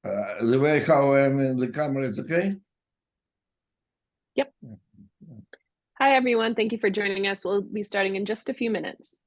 The way how I'm in the camera, it's okay? Yep. Hi, everyone. Thank you for joining us. We'll be starting in just a few minutes.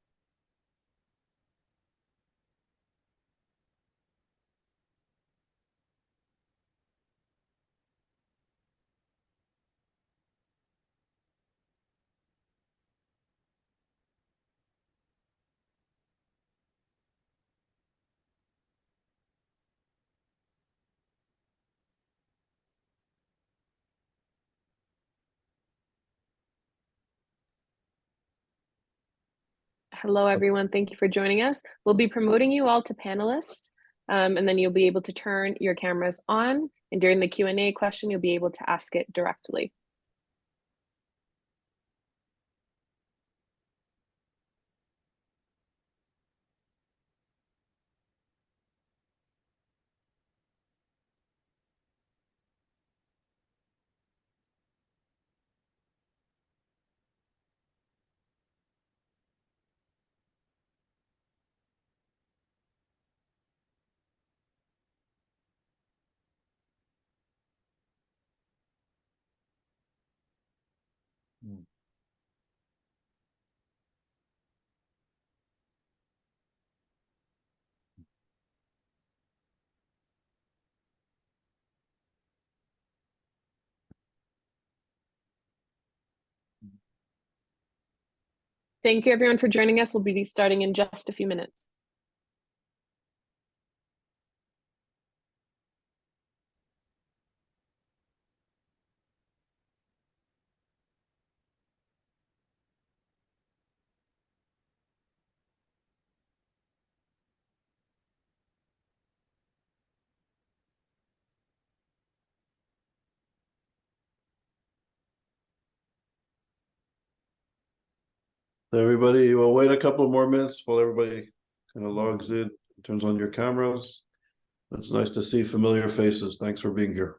Hello, everyone. Thank you for joining us. We'll be promoting you all to panelists, and then you'll be able to turn your cameras on. And during the Q&A question, you'll be able to ask it directly. Thank you, everyone, for joining us. We'll be starting in just a few minutes. So everybody, we'll wait a couple more minutes while everybody kind of logs in, turns on your cameras. It's nice to see familiar faces. Thanks for being here.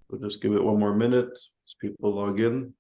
We'll just give it one more minute as people log in.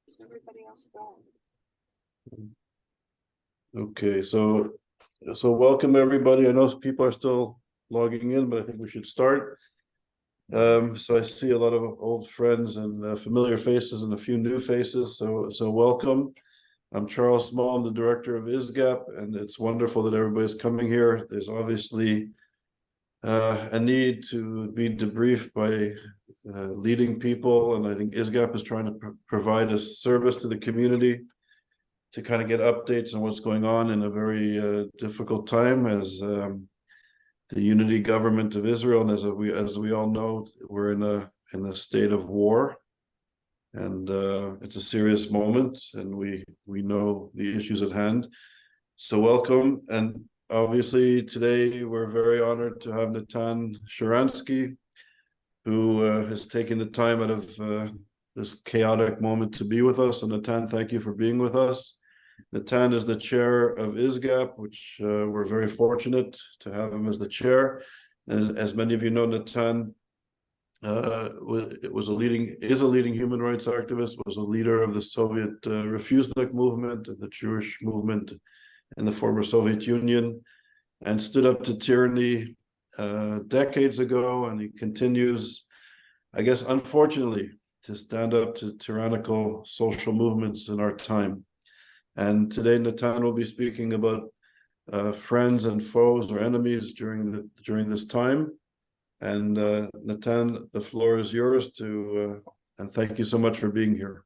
Is everybody else going? Okay, so welcome everybody. I know people are still logging in, but I think we should start. So I see a lot of old friends and familiar faces and a few new faces. So welcome. I'm Charles Small. I'm the director of ISGAP, and it's wonderful that everybody's coming here. There's obviously a need to be debriefed by leading people, and I think ISGAP is trying to provide a service to the community to kind of get updates on what's going on in a very difficult time as the unity government of Israel, and as we all know, we're in a state of war, and it's a serious moment, and we know the issues at hand. So welcome, and obviously today we're very honored to have Natan Sharansky, who has taken the time out of this chaotic moment to be with us. And Natan, thank you for being with us. Natan is the chair of ISGAP, which we're very fortunate to have him as the chair. And as many of you know, Natan is a leading human rights activist, was a leader of the Soviet Refusnik movement, the Jewish movement in the former Soviet Union, and stood up to tyranny decades ago, and he continues, I guess, unfortunately, to stand up to tyrannical social movements in our time. And today, Natan will be speaking about friends and foes or enemies during this time. And Natan, the floor is yours and thank you so much for being here.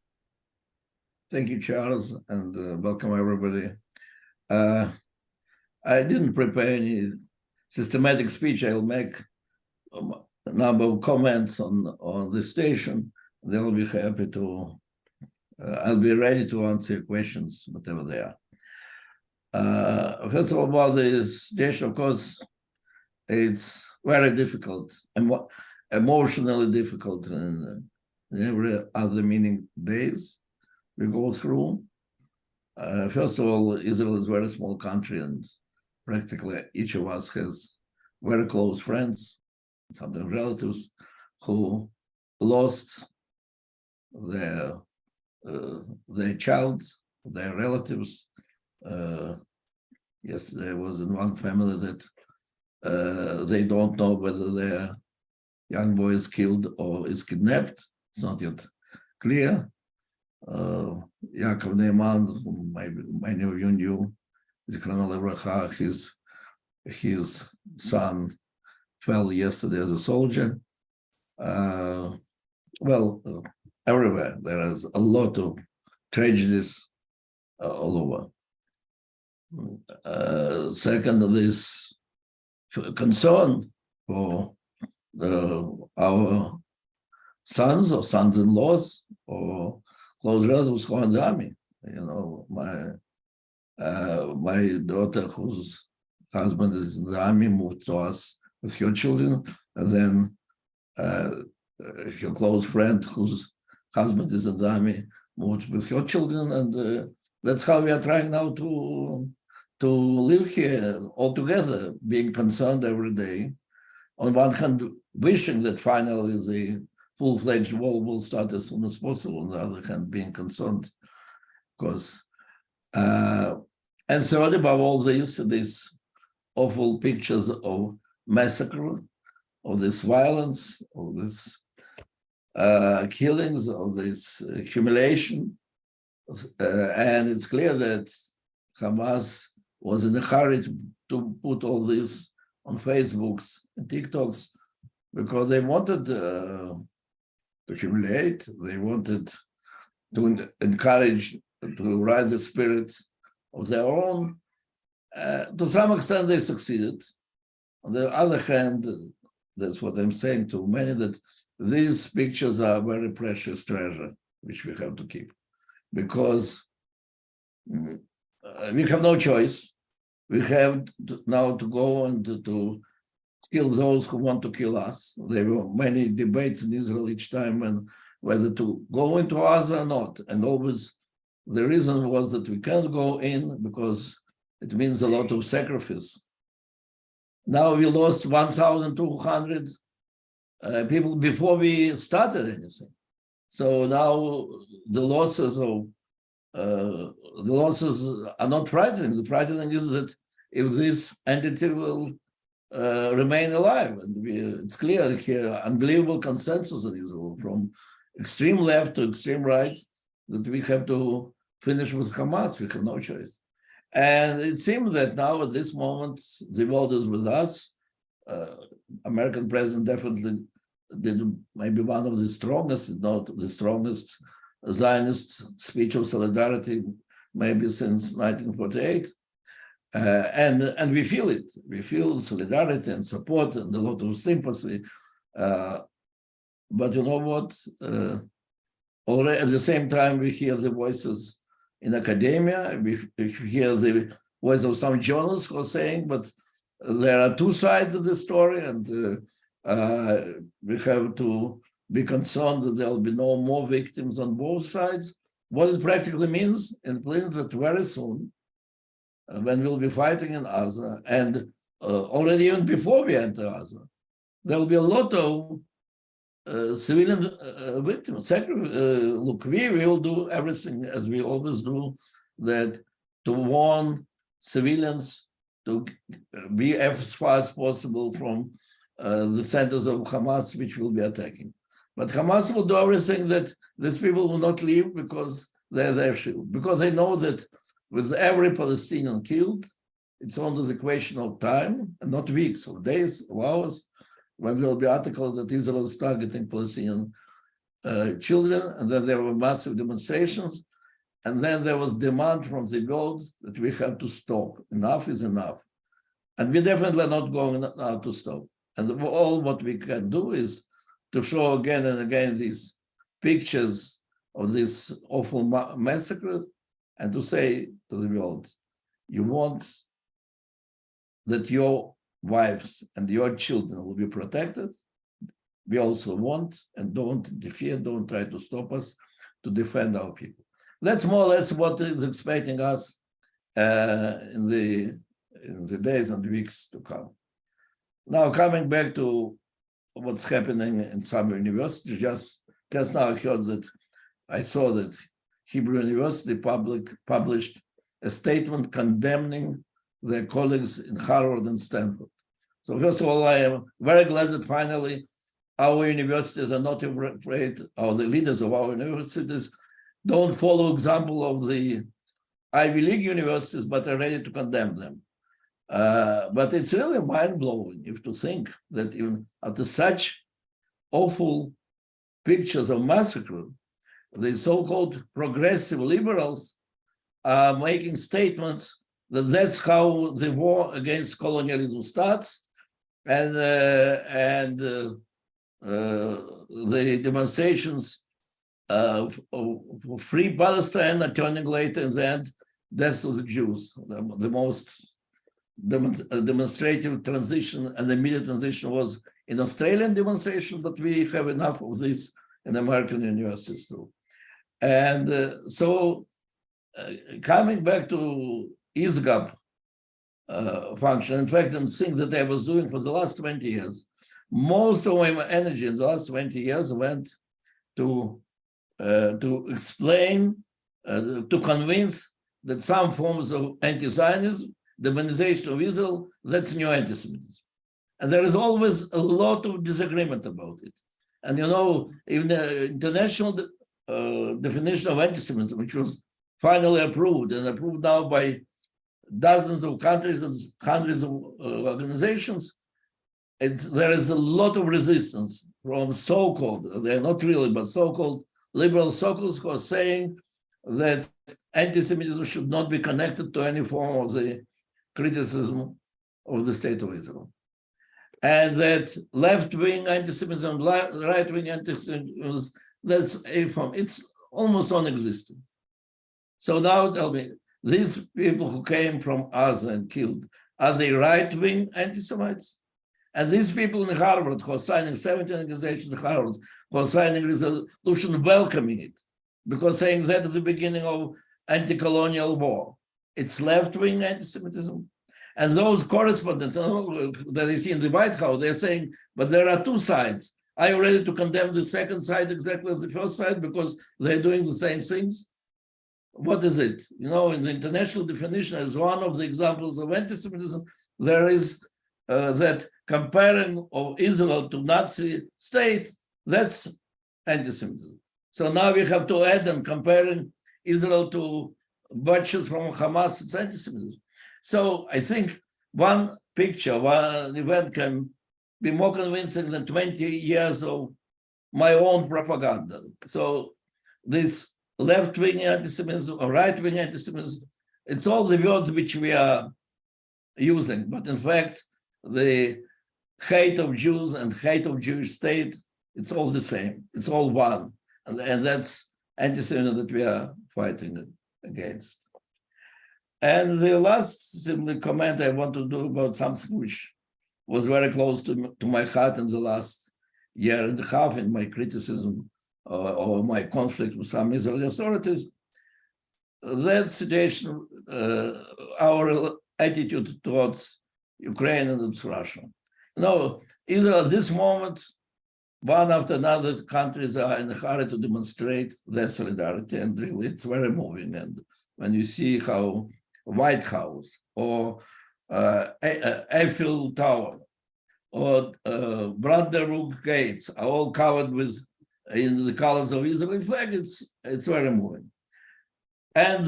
Thank you, Charles, and welcome everybody. I didn't prepare any systematic speech. I'll make a number of comments on the station. They'll be happy to, I'll be ready to answer your questions, whatever they are. First of all, about the station, of course, it's very difficult, emotionally difficult in every other meaning days we go through. First of all, Israel is a very small country, and practically each of us has very close friends, sometimes relatives, who lost their child, their relatives. Yesterday I was in one family that they don't know whether their young boy is killed or is kidnapped. It's not yet clear. Yaakov Neiman, whom many of you knew, his son fell yesterday as a soldier. Everywhere there is a lot of tragedies all over. Second, this concern for our sons or sons-in-laws or close relatives who are in the army. You know, my daughter, whose husband is in the army, moved to us with her children, and then her close friend, whose husband is in the army, moved with her children, and that's how we are trying now to live here all together, being concerned every day. On one hand, wishing that finally the full-fledged war will start as soon as possible. On the other hand, being concerned, because and third, above all this, these awful pictures of massacre, of this violence, of this killings, of this humiliation, and it's clear that Hamas was in a hurry to put all this on Facebooks and TikToks because they wanted to humiliate, they wanted to encourage, to rise the spirit of their own. To some extent, they succeeded. On the other hand, that's what I'm saying to many, that these pictures are very precious treasure, which we have to keep, because we have no choice. We have now to go and to kill those who want to kill us. There were many debates in Israel each time and whether to go into Gaza or not. And always the reason was that we can't go in because it means a lot of sacrifice. Now we lost 1,200 people before we started anything. So now the losses are not frightening. The frightening is that if this entity will remain alive, and it's clear here, unbelievable consensus in Israel from extreme left to extreme right, that we have to finish with Hamas. We have no choice. And it seems that now at this moment, the world is with us. American president definitely did maybe one of the strongest, if not the strongest, Zionist speech of solidarity, maybe since 1948. And we feel it. We feel solidarity and support and a lot of sympathy. But you know what? Already at the same time, we hear the voices in academia. We hear the voice of some journalists who are saying, but there are two sides to the story, and we have to be concerned that there will be no more victims on both sides. What it practically means, it means that very soon, when we'll be fighting in Gaza, and already even before we enter Gaza, there will be a lot of civilian victims. Look, we will do everything as we always do, that to warn civilians to be as far as possible from the centers of Hamas, which will be attacking. But Hamas will do everything that these people will not leave because they're their shield, because they know that with every Palestinian killed, it's only the question of time, and not weeks or days or hours, when there will be articles that Israel is targeting Palestinian children, and then there were massive demonstrations, and then there was demand from the world that we have to stop. Enough is enough. And we definitely are not going now to stop. And all what we can do is to show again and again these pictures of this awful massacre, and to say to the world, you want that your wives and your children will be protected. We also want, and don't interfere, don't try to stop us to defend our people. That's more or less what is expecting us in the days and weeks to come. Now, coming back to what's happening in some universities, just now I saw that Hebrew University published a statement condemning their colleagues in Harvard and Stanford. So first of all, I am very glad that finally our universities are not afraid, or the leaders of our universities don't follow example of the Ivy League universities, but are ready to condemn them. But it's really mind-blowing if to think that even after such awful pictures of massacre, the so-called progressive liberals are making statements that that's how the war against colonialism starts, and the demonstrations for free Palestine are turning later in the end deaths of the Jews. The most demonstrative transition and immediate transition was in Australian demonstration, but we have enough of this in American universities too. And so coming back to ISGAP function, in fact, and things that I was doing for the last 20 years, most of my energy in the last 20 years went to explain, to convince that some forms of anti-Zionism, demonization of Israel, that's new antisemitism. And there is always a lot of disagreement about it. And you know, even the international definition of antisemitism, which was finally approved and approved now by dozens of countries and hundreds of organizations, there is a lot of resistance from so-called, they're not really, but so-called liberal circles who are saying that anti-Semitism should not be connected to any form of the criticism of the state of Israel. And that left-wing anti-Semitism, right-wing anti-Semitism, it's almost non-existent. So now tell me, these people who came from Gaza and killed, are they right-wing anti-Semites? And these people in Harvard who are signing 17 organizations in Harvard, who are signing resolution welcoming it, because saying that is the beginning of anti-colonial war. It's left-wing anti-Semitism. And those correspondents that you see in the White House, they're saying, but there are two sides. Are you ready to condemn the second side exactly as the first side because they're doing the same things? What is it? You know, in the international definition, as one of the examples of anti-Semitism, there is that comparing of Israel to Nazi state, that's anti-Semitism. So now we have to add and comparing Israel to butchers from Hamas, it's anti-Semitism. So I think one picture, one event can be more convincing than 20 years of my own propaganda. So this left-wing anti-Semitism or right-wing anti-Semitism, it's all the words which we are using, but in fact, the hate of Jews and hate of Jewish state, it's all the same. It's all one. And that's anti-Semitism that we are fighting against. And the last simply comment I want to do about something which was very close to my heart in the last year and a half in my criticism or my conflict with some Israeli authorities, that situation, our attitude towards Ukraine and Russia. You know, Israel at this moment, one after another, countries are in a hurry to demonstrate their solidarity, and really it's very moving. And when you see how White House or Eiffel Tower or Brandenburg Gates are all covered with in the colors of Israeli flag, it's very moving. And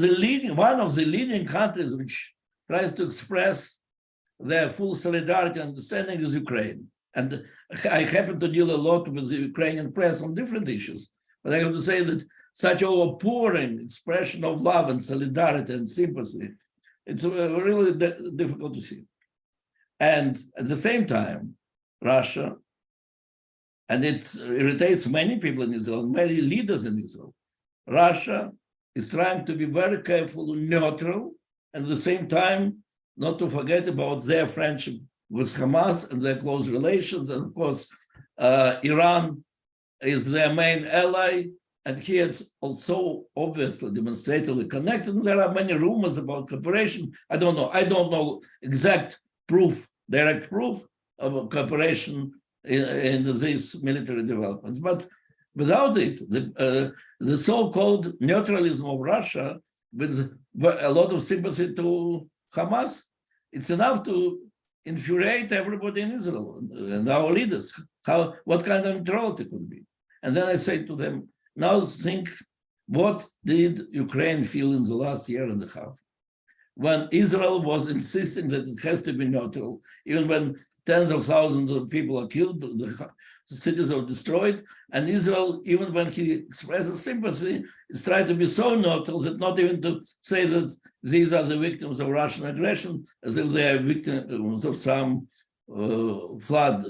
one of the leading countries which tries to express their full solidarity and understanding is Ukraine. And I happen to deal a lot with the Ukrainian press on different issues, but I have to say that such overpouring expression of love and solidarity and sympathy, it's really difficult to see. And at the same time, Russia, and it irritates many people in Israel, many leaders in Israel, Russia is trying to be very careful, neutral, and at the same time, not to forget about their friendship with Hamas and their close relations. And of course, Iran is their main ally, and here it's also obviously demonstratively connected. And there are many rumors about cooperation. I don't know exact proof, direct proof of cooperation in these military developments. But without it, the so-called neutralism of Russia with a lot of sympathy to Hamas, it's enough to infuriate everybody in Israel and our leaders, what kind of neutrality could be. And then I say to them, now think, what did Ukraine feel in the last year and a half? When Israel was insisting that it has to be neutral, even when tens of thousands of people are killed, the cities are destroyed, and Israel, even when he expresses sympathy, is trying to be so neutral that not even to say that these are the victims of Russian aggression, as if they are victims of some flood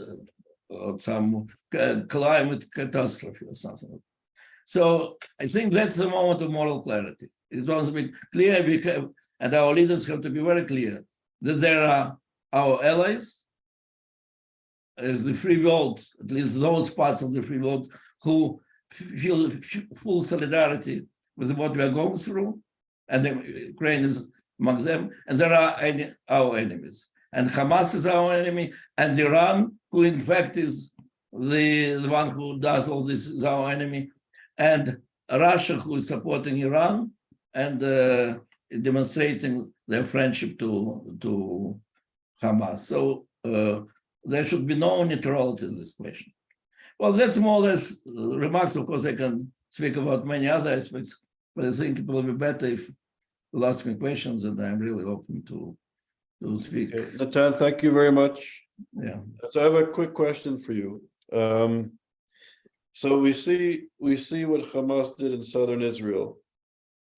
or some climate catastrophe or something. So I think that's the moment of moral clarity. It must be clear, and our leaders have to be very clear that there are our allies, the free world, at least those parts of the free world who feel full solidarity with what we are going through, and Ukraine is among them, and there are our enemies. And Hamas is our enemy, and Iran, who in fact is the one who does all this, is our enemy, and Russia, who is supporting Iran and demonstrating their friendship to Hamas. So there should be no neutrality in this question. Well, that's more or less remarks. Of course, I can speak about many other aspects, but I think it will be better if you'll ask me questions, and I'm really open to speak. Okay. Natan, thank you very much. Yeah. So I have a quick question for you. So we see what Hamas did in southern Israel,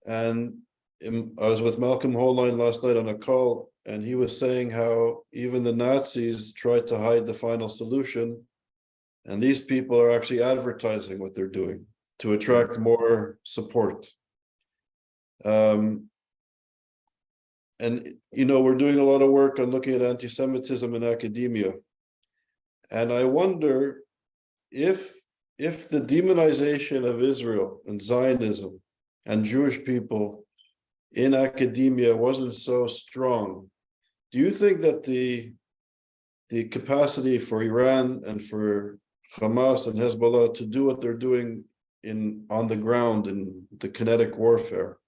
and I was with Malcolm Holine last night on a call, and he was saying how even the Nazis tried to hide the final solution, and these people are actually advertising what they're doing to attract more support. And we're doing a lot of work on looking at anti-Semitism in academia, and I wonder if the demonization of Israel and Zionism and Jewish people in academia wasn't so strong, do you think that the capacity for Iran and for Hamas and Hezbollah to do what they're doing on the ground in the kinetic warfare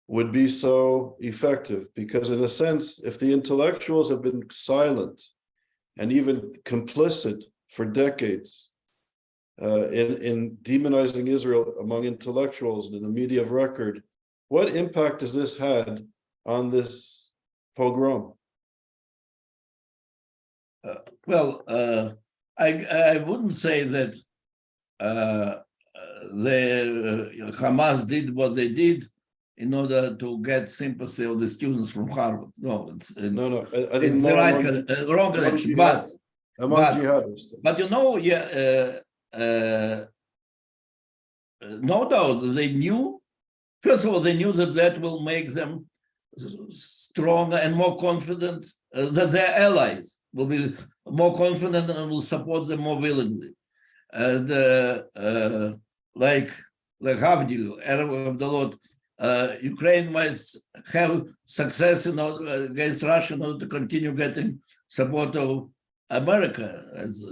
would be so effective? Because in a sense, if the intellectuals have been silent and even complicit for decades in demonizing Israel among intellectuals and in the media of record, what impact has this had on this pogrom? I wouldn't say that Hamas did what they did in order to get sympathy of the students from Harvard. No, it's I think it's the wrong connection. But jihadists. But no doubt they knew. First of all, they knew that will make them stronger and more confident, that their allies will be more confident and will support them more willingly. And like Havdil, Arab of the Lord, Ukraine must have success against Russia in order to continue getting support of America, as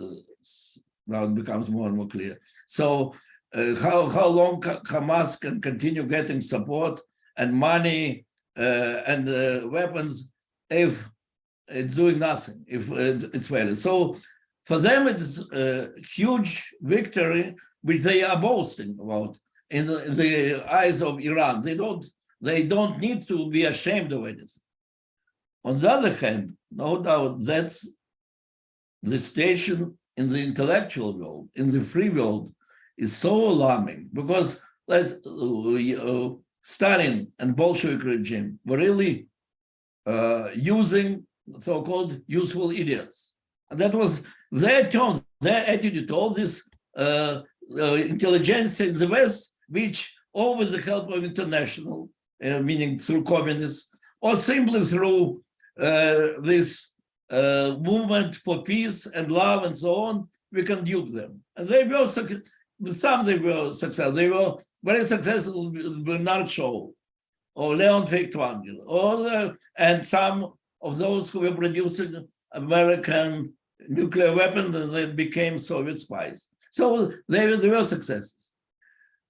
now it becomes more and more clear. So how long Hamas can continue getting support and money and weapons if it's doing nothing, if it's failing? So For them, it's a huge victory, which they are boasting about in the eyes of Iran. They don't need to be ashamed of anything. On the other hand, no doubt that's the station in the intellectual world, in the free world, is so alarming because Stalin and Bolshevik regime were really using so-called useful idiots. And that was their tone, their attitude to all this intelligentsia in the West, which or with the help of international, meaning through communists, or simply through this movement for peace and love and so on, we can dupe them. And they were with some they were successful. They were very successful with Bernard Shaw or Leon Feuchtwanger, and some of those who were producing American nuclear weapons and then became Soviet spies. So they were successes.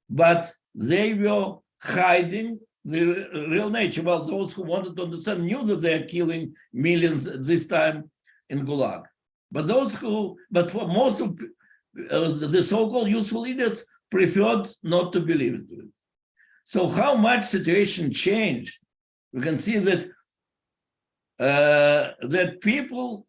But they were hiding the real nature. Well, those who wanted to understand knew that they are killing millions this time in Gulag. But for most of the so-called useful idiots preferred not to believe it. So how much situation changed? We can see that that people,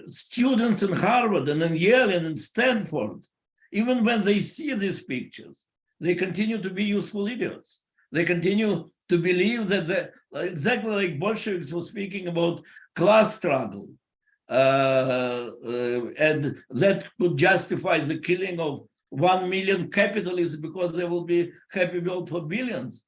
students in Harvard and in Yale and in Stanford, even when they see these pictures, they continue to be useful idiots. They continue to believe that exactly like Bolsheviks were speaking about class struggle, and that could justify the killing of 1 million capitalists because there will be happy world for billions.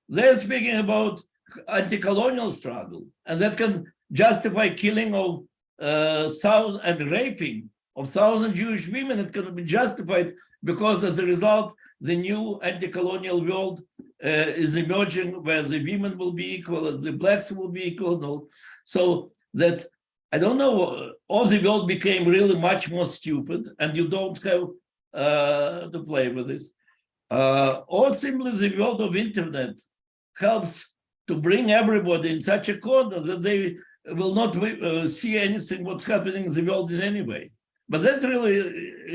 They're speaking about anti-colonial struggle, and that can justify killing of and raping of 1,000 Jewish women. It can be justified because as a result, the new anti-colonial world is emerging where the women will be equal, the blacks will be equal. No. So that, I don't know, all the world became really much more stupid and you don't have to play with this. Or simply the world of internet helps to bring everybody in such a corner that they will not see anything what's happening in the world in any way. But that really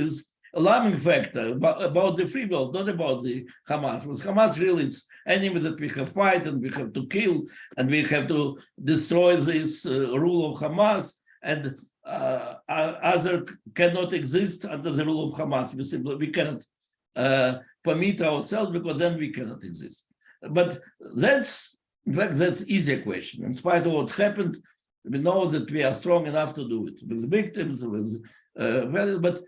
is alarming factor about the free world, not about the Hamas. With Hamas, really, it's enemy that we have fight and we have to kill and we have to destroy this rule of Hamas, and other cannot exist under the rule of Hamas. We cannot permit ourselves because then we cannot exist. But that's, in fact, that's easier question. In spite of what happened, we know that we are strong enough to do it with victims, with but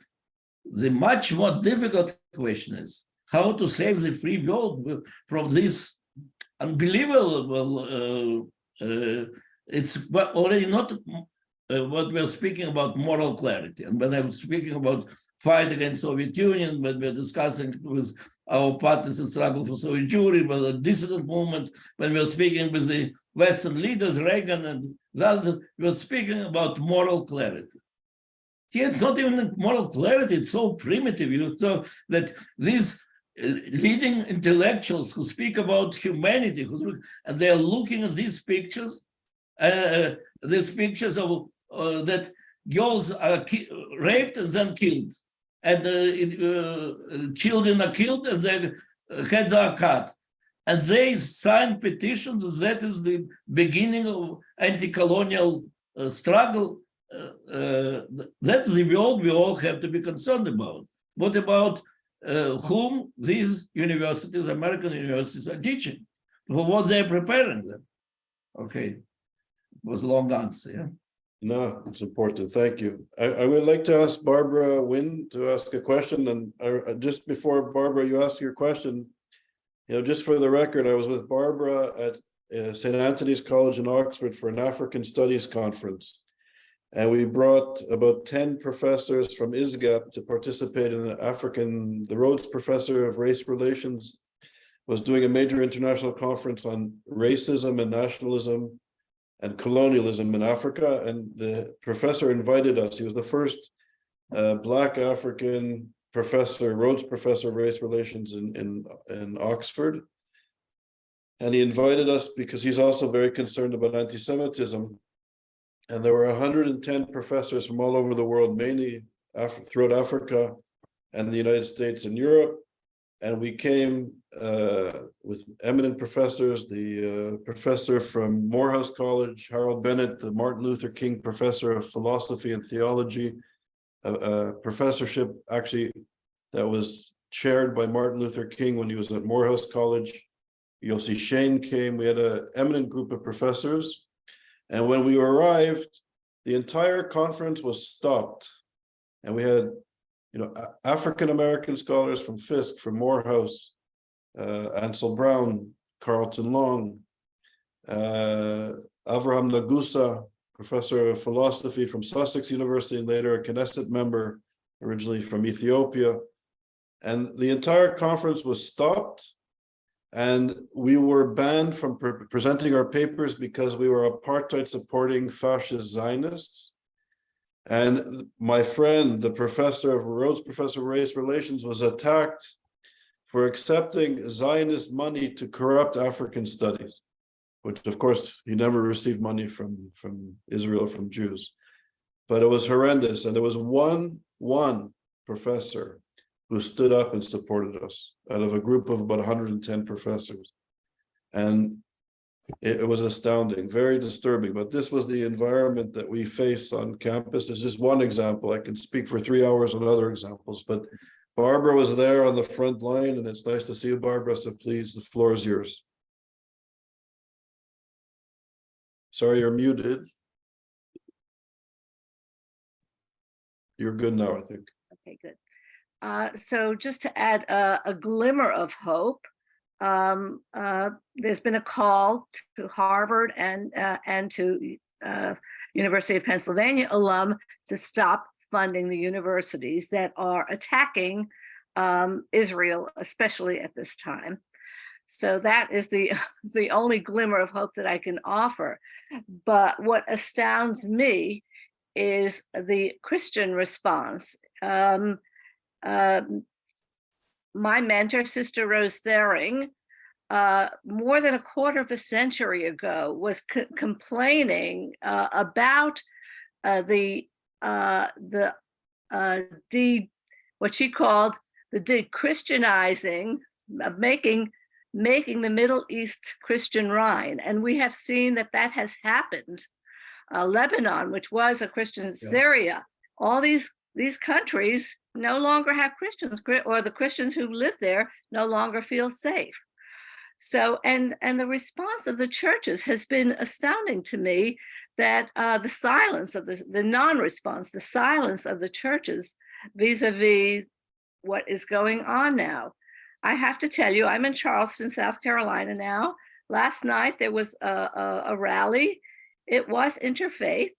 the much more difficult question is how to save the free world from this unbelievable, it's already not what we're speaking about moral clarity. And when I'm speaking about fight against Soviet Union, when we're discussing with our partners in struggle for Soviet Jewry, with the dissident movement, when we're speaking with the Western leaders, Reagan and others, we're speaking about moral clarity. Here, it's not even moral clarity, it's so primitive, so that these leading intellectuals who speak about humanity, and they're looking at these pictures of that girls are raped and then killed, and children are killed and their heads are cut. And they sign petitions that is the beginning of anti-colonial struggle. That's the world we all have to be concerned about. What about whom these universities, American universities, are teaching, for what they're preparing them? Okay, it was a long answer, yeah? No, it's important, thank you. I would like to ask Barbara Wynn to ask a question, and just before, Barbara, you ask your question, just for the record, I was with Barbara at St. Anthony's College in Oxford for an African Studies conference. And we brought about 10 professors from ISGAP to participate in the Rhodes Professor of Race Relations was doing a major international conference on racism and nationalism and colonialism in Africa. And the professor invited us. He was the first Black African professor, Rhodes Professor of Race Relations in Oxford. And he invited us because he's also very concerned about anti-Semitism. And there were 110 professors from all over the world, mainly throughout Africa and the United States and Europe. And we came with eminent professors, the professor from Morehouse College, Harold Bennett, the Martin Luther King Professor of Philosophy and Theology, a professorship actually that was chaired by Martin Luther King when he was at Morehouse College. Yossi Shane came. We had an eminent group of professors. And when we arrived, the entire conference was stopped. And we had African-American scholars from Fisk, from Morehouse, Ansel Brown, Carlton Long, Avraham Nagusa, professor of philosophy from Sussex University, and later a Knesset member, originally from Ethiopia. And the entire conference was stopped, and we were banned from presenting our papers because we were apartheid-supporting fascist Zionists. And my friend, the professor of Rhodes Professor of Race Relations, was attacked for accepting Zionist money to corrupt African studies, which of course he never received money from Israel or from Jews. But it was horrendous. And there was one professor who stood up and supported us out of a group of about 110 professors. And it was astounding, very disturbing, but this was the environment that we face on campus. It's just one example. I can speak for 3 hours on other examples, but Barbara was there on the front line, and it's nice to see you, Barbara, so please, the floor is yours. Sorry, you're muted. You're good now, I think. Okay, good. So just to add a glimmer of hope, there's been a call to Harvard and to University of Pennsylvania alum to stop funding the universities that are attacking Israel, especially at this time. So that is the only glimmer of hope that I can offer. But what astounds me is the Christian response. My mentor, Sister Rose Thering, more than a quarter of a century ago, was complaining about what she called the de-Christianizing, making the Middle East Christian Rhine, and we have seen that has happened. Lebanon, which was a Christian Syria, all these countries no longer have Christians, or the Christians who live there no longer feel safe. So, and the response of the churches has been astounding to me, that the silence of the non-response, the silence of the churches vis-a-vis what is going on now. I have to tell you, I'm in Charleston, South Carolina now. Last night there was a rally. It was interfaith.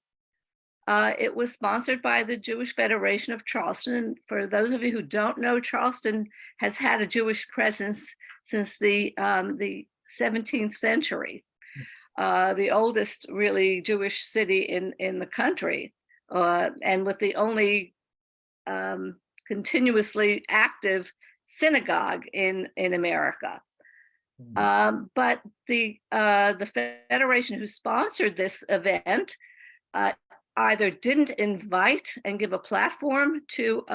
It was sponsored by the Jewish Federation of Charleston. And for those of you who don't know, Charleston has had a Jewish presence since the 17th century, the oldest really Jewish city in the country, and with the only continuously active synagogue in America. But the federation who sponsored this event either didn't invite and give a platform to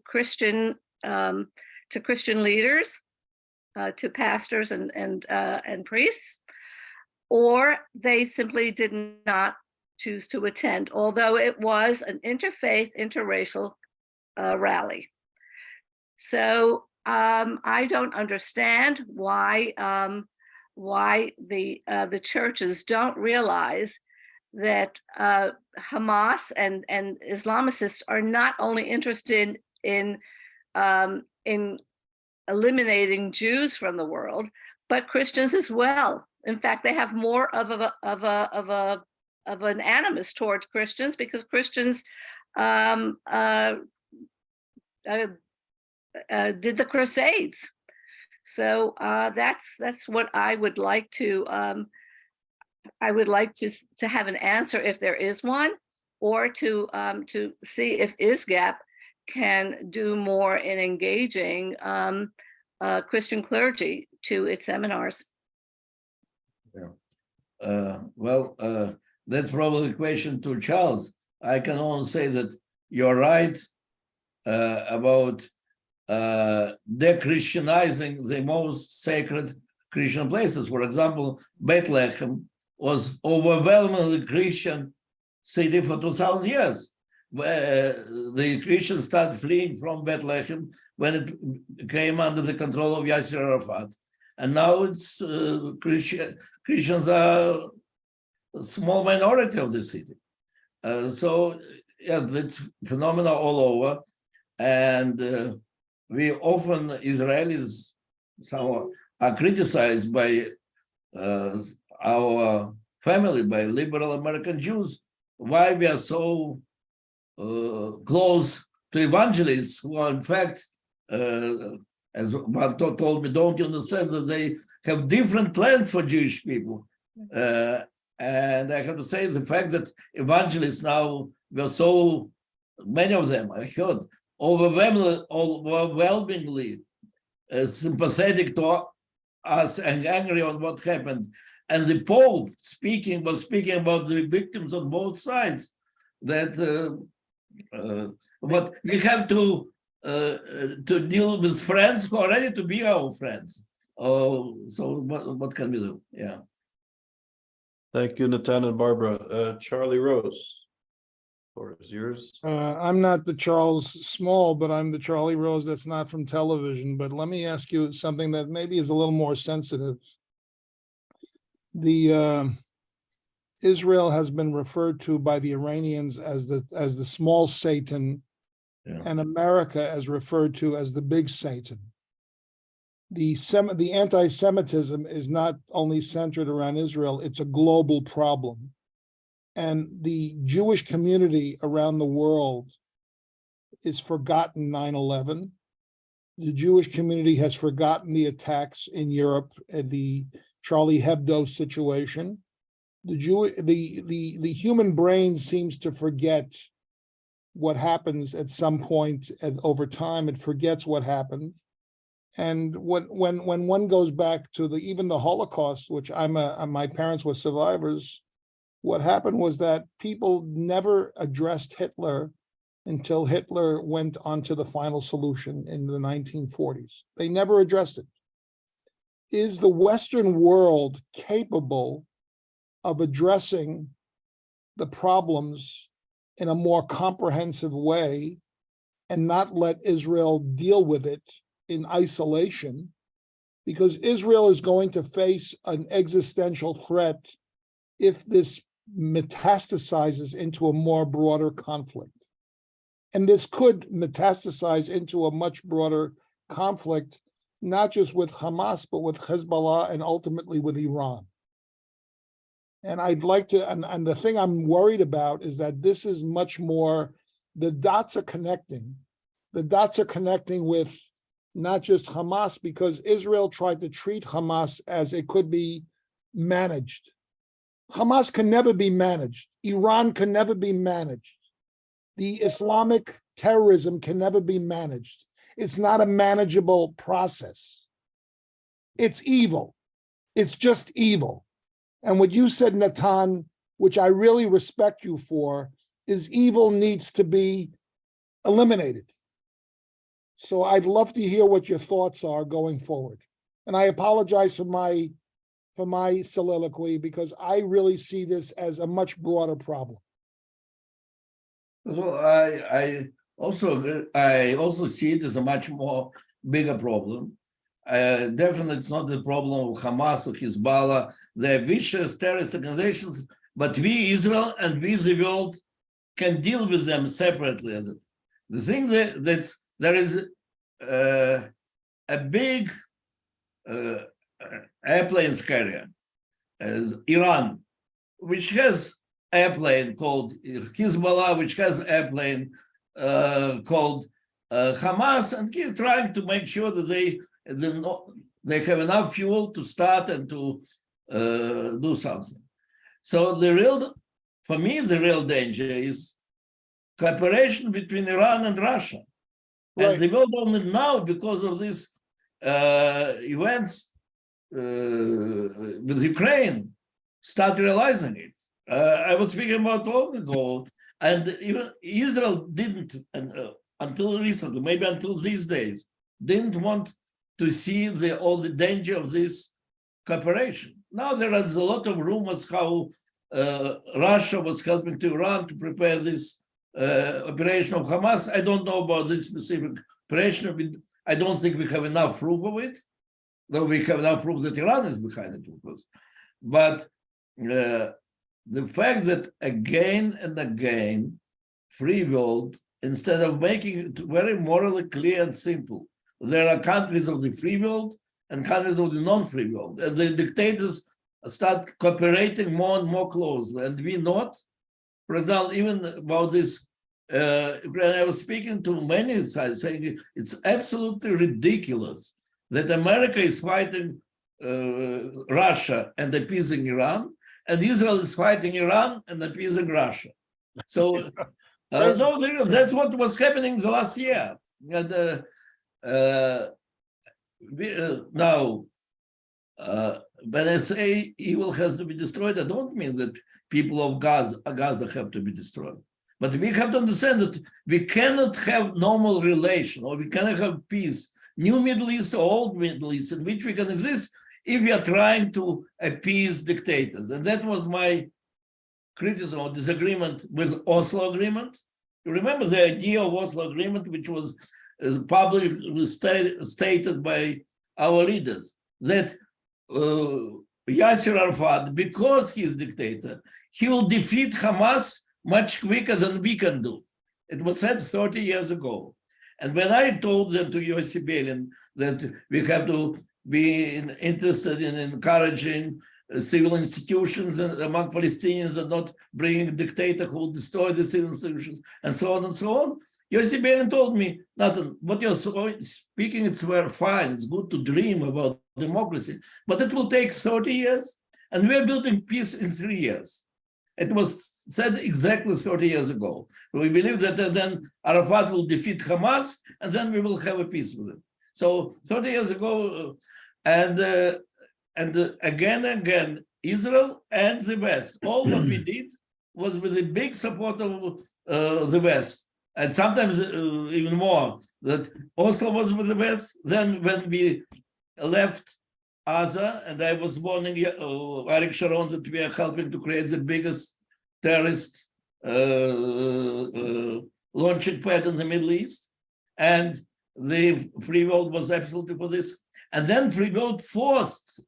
Christian leaders, to pastors and priests, or they simply did not choose to attend, although it was an interfaith, interracial rally. So I don't understand why the churches don't realize that Hamas and Islamicists are not only interested in eliminating Jews from the world, but Christians as well. In fact, they have more of an animus towards Christians, because Christians did the Crusades. So that's what I would like to. I would like to have an answer, if there is one, or to see if ISGAP can do more in engaging Christian clergy to its seminars. Yeah. Well, that's probably a question to Charles. I can only say that you're right about de-Christianizing the most sacred Christian places. For example, Bethlehem was overwhelmingly Christian city for 2,000 years. The Christians started fleeing from Bethlehem when it came under the control of Yasser Arafat. And now it's Christians are a small minority of the city. So yeah, that's phenomena all over. And we often, Israelis, somehow are criticized by our family, by liberal American Jews, why we are so close to evangelists who are in fact, as one told me, don't you understand that they have different plans for Jewish people? And I have to say the fact that evangelists now were so, many of them, I heard, overwhelmingly sympathetic to us and angry on what happened. And the Pope was speaking about the victims on both sides, that but we have to deal with friends who are ready to be our friends. So what can we do? Yeah. Thank you, Natan and Barbara. Charlie Rose, the floor is yours. I'm not the Charles Small, but I'm the Charlie Rose that's not from television. But let me ask you something that maybe is a little more sensitive. The Israel has been referred to by the Iranians as the small Satan, Yeah. and America as referred to as the big Satan. The anti-Semitism is not only centered around Israel, it's a global problem. And the Jewish community around the world is forgotten 9/11. The Jewish community has forgotten the attacks in Europe and the Charlie Hebdo situation. The human brain seems to forget what happens at some point, and over time it forgets what happened. And when one goes back to even the Holocaust, which my parents were survivors, what happened was that people never addressed Hitler until Hitler went on to the final solution in the 1940s. They never addressed it. Is the Western world capable of addressing the problems in a more comprehensive way and not let Israel deal with it in isolation? Because Israel is going to face an existential threat if this metastasizes into a more broader conflict. And this could metastasize into a much broader conflict, not just with Hamas, but with Hezbollah and ultimately with Iran. And I'd like to, and the thing I'm worried about is that this is much more, the dots are connecting. The dots are connecting with not just Hamas, because Israel tried to treat Hamas as it could be managed. Hamas can never be managed. Iran can never be managed. The Islamic terrorism can never be managed. It's not a manageable process. It's evil. It's just evil. And what you said, Natan, which I really respect you for, is evil needs to be eliminated. So I'd love to hear what your thoughts are going forward. And I apologize for my soliloquy, because I really see this as a much broader problem. Well, I also see it as a much more bigger problem. Definitely, it's not the problem of Hamas or Hezbollah. They're vicious terrorist organizations, but we, Israel, and we, the world, can deal with them separately. The thing that there is a big airplanes carrier, Iran, which has airplane called Hezbollah, which has airplane called Hamas, and he's trying to make sure that they have enough fuel to start and to do something. So for me, the real danger is cooperation between Iran and Russia. Right. And the world only now, because of these events with Ukraine, start realizing it. I was speaking about long ago, and even Israel didn't, until recently, maybe until these days, didn't want to see all the danger of this cooperation. Now there is a lot of rumors how Russia was helping to Iran to prepare this operation of Hamas. I don't know about this specific operation. I don't think we have enough proof of it, though we have enough proof that Iran is behind it, of course. But the fact that again and again, free world, instead of making it very morally clear and simple, there are countries of the free world and countries of the non-free world, and the dictators start cooperating more and more closely, and we not. For example, even about this, when I was speaking to many sides, saying it's absolutely ridiculous that America is fighting Russia and appeasing Iran, and Israel is fighting Iran and appeasing Russia. So no, that's what was happening the last year. And now, when I say evil has to be destroyed, I don't mean that people of Gaza have to be destroyed. But we have to understand that we cannot have normal relation, or we cannot have peace, new Middle East or old Middle East, in which we can exist if we are trying to appease dictators. And that was my criticism or disagreement with Oslo Agreement. You remember the idea of Oslo Agreement, which was publicly stated by our leaders, that Yasser Arafat, because he is dictator, he will defeat Hamas much quicker than we can do. It was said 30 years ago. And when I told them to Yossi Beilin that we have to be interested in encouraging civil institutions among Palestinians and not bringing a dictator who will destroy the civil institutions and so on and so on, Yossi Beilin told me, Natan, what you're speaking, it's very fine. It's good to dream about democracy, but it will take 30 years, and we're building peace in 3 years. It was said exactly 30 years ago. We believe that then Arafat will defeat Hamas, and then we will have a peace with him. So 30 years ago, and again and again, Israel and the West, all what we did was with a big support of the West. And sometimes even more, that Oslo was with the West. Then when we left Gaza, and I was warning Eric Sharon that we are helping to create the biggest terrorist launching pad in the Middle East, and the free world was absolutely for this. And then free world forced,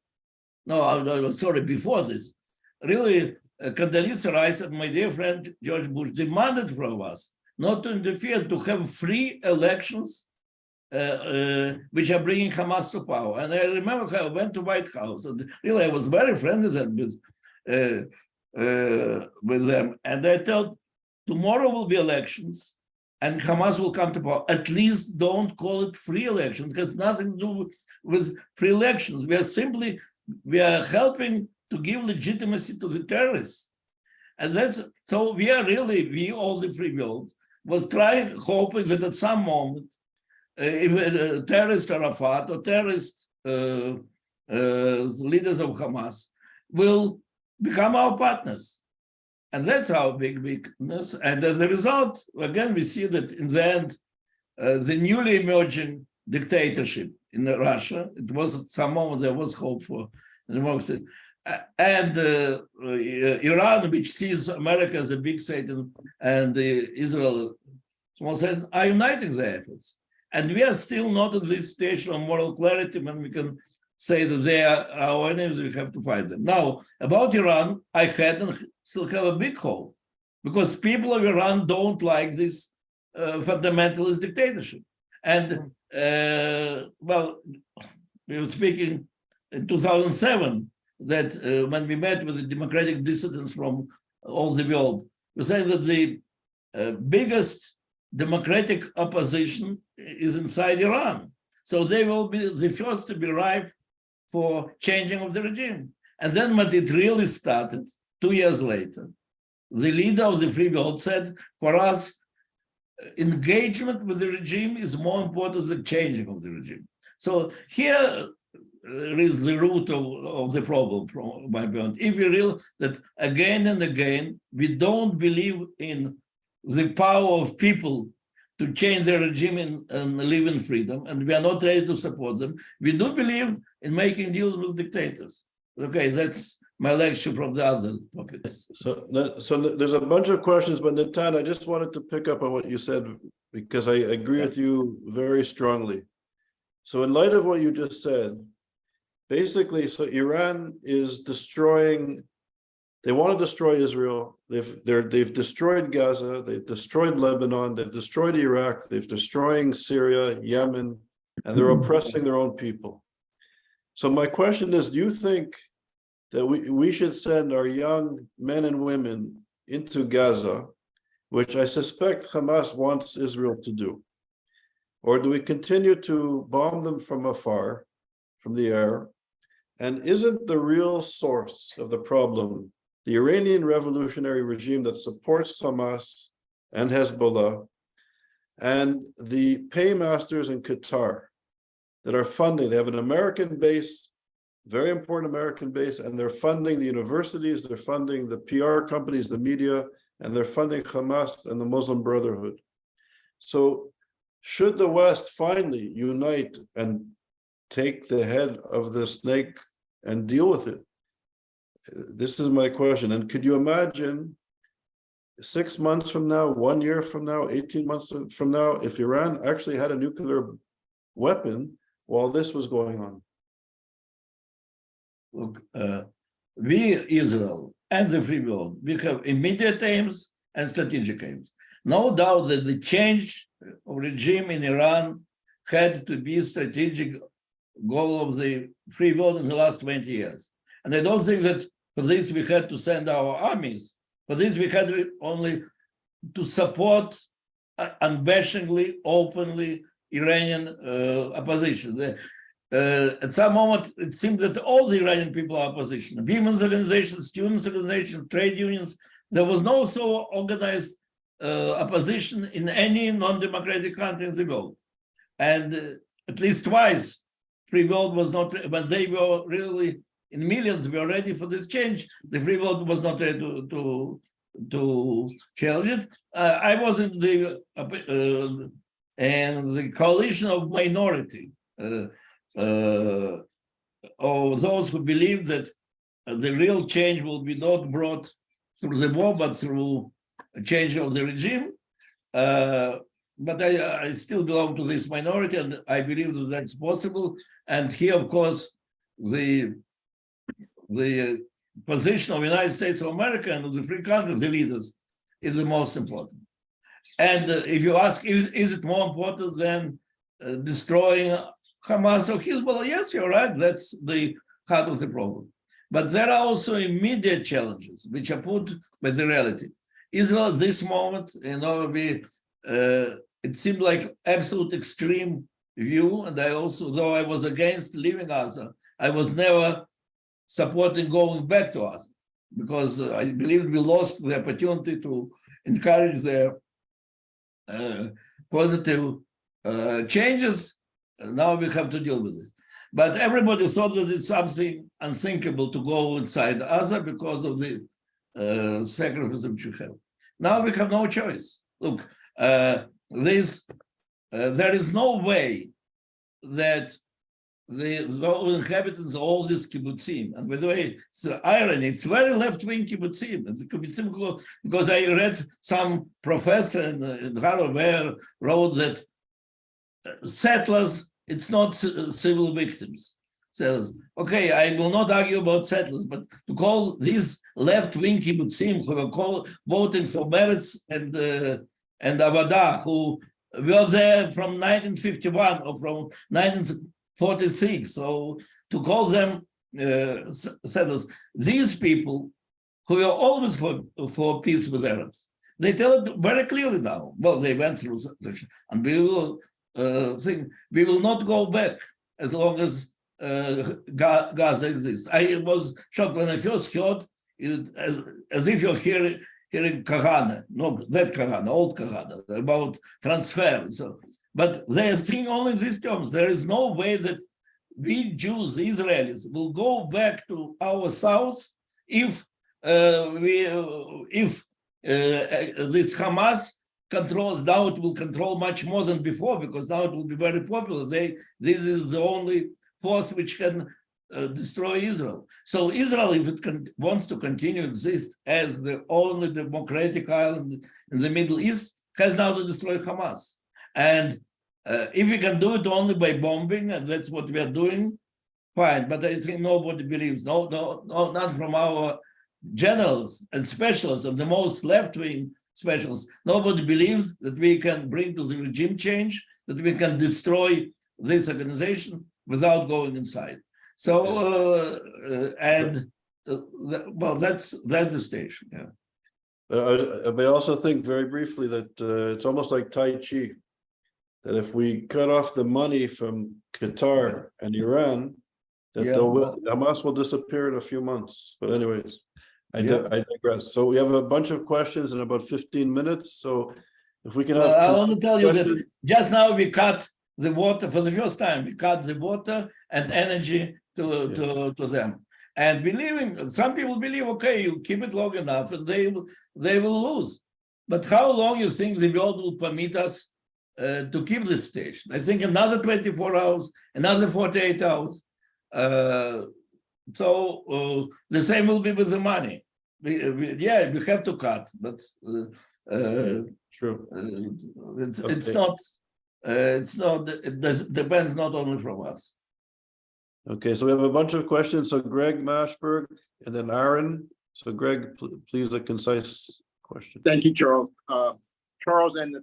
before this, really, Condoleezza Rice and my dear friend George Bush demanded from us not to interfere, to have free elections, which are bringing Hamas to power. And I remember how I went to White House, and really I was very friendly then with them. And I told, tomorrow will be elections, and Hamas will come to power. At least don't call it free elections. It has nothing to do with free elections. We are helping to give legitimacy to the terrorists. And so we all the free world, was hoping that at some moment, if a terrorist Arafat or terrorist leaders of Hamas will become our partners. And that's our big weakness. And as a result, again, we see that in the end, the newly emerging dictatorship in Russia, it was at some moment there was hope for democracy. And Iran, which sees America as a big Satan, and Israel, small Satan, are uniting their efforts. And we are still not at this stage of moral clarity when we can say that they are our enemies, we have to fight them. Now, about Iran, I had and still have a big hope, because people of Iran don't like this fundamentalist dictatorship. And, we were speaking in 2007, that when we met with the democratic dissidents from all the world, we saying that the biggest democratic opposition is inside Iran. So they will be the first to be ripe for changing of the regime. And then when it really started, 2 years later, the leader of the free world said, for us, engagement with the regime is more important than changing of the regime. So here, is the root of the problem from my point. If we realize that again and again, we don't believe in the power of people to change their regime and live in freedom, and we are not ready to support them. We do believe in making deals with dictators. Okay, that's my lecture from the other topics. So there's a bunch of questions, but Natan, I just wanted to pick up on what you said, because I agree with you very strongly. So in light of what you just said, basically, so Iran is destroying, they want to destroy Israel. They've destroyed Gaza, they've destroyed Lebanon, they've destroyed Iraq, they've destroying Syria, Yemen, and they're oppressing their own people. So my question is, do you think that we should send our young men and women into Gaza, which I suspect Hamas wants Israel to do? Or do we continue to bomb them from afar, from the air? And isn't the real source of the problem the Iranian revolutionary regime that supports Hamas and Hezbollah, and the paymasters in Qatar that are funding? They have an American base, very important American base, and they're funding the universities, they're funding the PR companies, the media, and they're funding Hamas and the Muslim Brotherhood. So should the West finally unite and take the head of the snake and deal with it? This is my question. And could you imagine 6 months from now, 1 year from now, 18 months from now, if Iran actually had a nuclear weapon while this was going on? Look, we, Israel and the free world, we have immediate aims and strategic aims. No doubt that the change of regime in Iran had to be a strategic goal of the free world in the last 20 years. And I don't think that for this we had to send our armies. For this we had only to support unabashedly, openly Iranian opposition. At some moment, it seemed that all the Iranian people are opposition. Women's organizations, students' organizations, trade unions. There was no so organized opposition in any non-democratic country in the world. And at least twice, free world was not, but they were really in millions were ready for this change. The free world was not ready to challenge it. I was in the coalition of minority, of those who believe that the real change will be not brought through the war, but through a change of the regime. But I still belong to this minority, and I believe that that's possible. And here, of course, the position of the United States of America and of the free countries, the leaders, is the most important. And if you ask, is it more important than destroying Hamas or Hezbollah? Yes, you're right. That's the heart of the problem. But there are also immediate challenges which are put by the reality. Israel at this moment, it seemed like absolute extreme view. And I also, though I was against leaving Gaza, I was never supporting going back to Gaza, because I believe we lost the opportunity to encourage their positive changes. Now we have to deal with this. But everybody thought that it's something unthinkable to go inside Gaza because of the sacrifice which you have. Now we have no choice. Look, there is no way that the inhabitants of all these kibbutzim, and by the way, it's an irony, it's very left-wing kibbutzim. It's the kibbutzim because I read some professor in Harvard where wrote that settlers, it's not civil victims. So, okay, I will not argue about settlers, but to call these left-wing kibbutzim who were voting for Meretz and Avodah, who were there from 1951 or from 1946, so to call them settlers, these people who were always for peace with Arabs, they tell it very clearly now. Well, they went through such, and we will think we will not go back as long as Gaza exists. I was shocked when I first heard it, as if you're hearing Kahana, no, that Kahana, old Kahana, about transfer. So, but they are saying only these terms. There is no way that we Jews, Israelis, will go back to our south if this Hamas controls. Now it will control much more than before, because now it will be very popular. This is the only force which can destroy Israel. So Israel, if it wants to continue to exist as the only democratic island in the Middle East, has now to destroy Hamas. And if we can do it only by bombing, and that's what we are doing, fine. But I think nobody believes, no, not from our generals and specialists and the most left-wing specialists. Nobody believes that we can bring to the regime change, that we can destroy this organization without going inside. So, well, that's the station. Yeah. I also think very briefly that it's almost like Tai Chi, that if we cut off the money from Qatar and Iran, that Hamas will disappear in a few months. But anyways, I digress. So we have a bunch of questions in about 15 minutes. So if we can have... I want to tell you that just now we cut the water for the first time. We cut the water and energy to them. And believing, some people believe, okay, you keep it long enough and they will lose. But how long you think the world will permit us to keep this station? I think another 24 hours, another 48 hours. So the same will be with the money. We have to cut, but True. it's not. It depends not only from us. Okay, so we have a bunch of questions. So Greg Mashberg and then Aaron. So Greg, please, a concise question. Thank you, Charles. Charles, and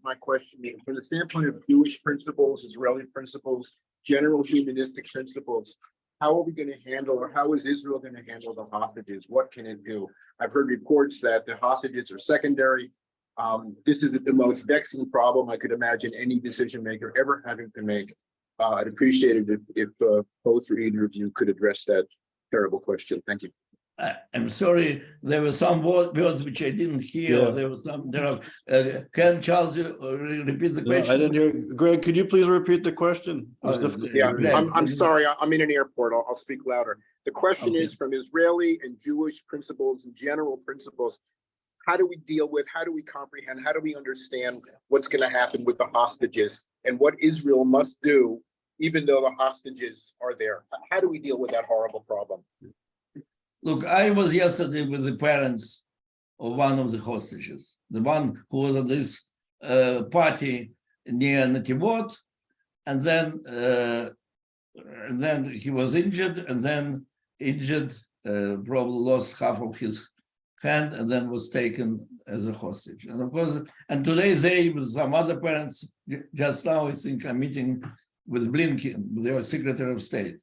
my question is, from the standpoint of Jewish principles, Israeli principles, general humanistic principles, how are we going to handle, or how is Israel going to handle the hostages? What can it do? I've heard reports that the hostages are secondary. This is the most vexing problem I could imagine any decision maker ever having to make. I'd appreciate it if both or either of you could address that terrible question. Thank you. I'm sorry, there were some words which I didn't hear. Yeah. There are. Can Charles repeat the question? I didn't hear. Greg, could you please repeat the question? It was difficult to Yeah, hear you. I'm sorry. I'm in an airport. I'll speak louder. The question is, from Israeli and Jewish principles and general principles, how do we deal with, how do we comprehend, how do we understand what's going to happen with the hostages and what Israel must do, even though the hostages are there? How do we deal with that horrible problem? Look, I was yesterday with the parents of one of the hostages, the one who was at this party near Nativot, and then he was injured, and then probably lost half of his hand, and then was taken as a hostage. And of course, and today they, with some other parents, just now I think I'm meeting with Blinken, their Secretary of State.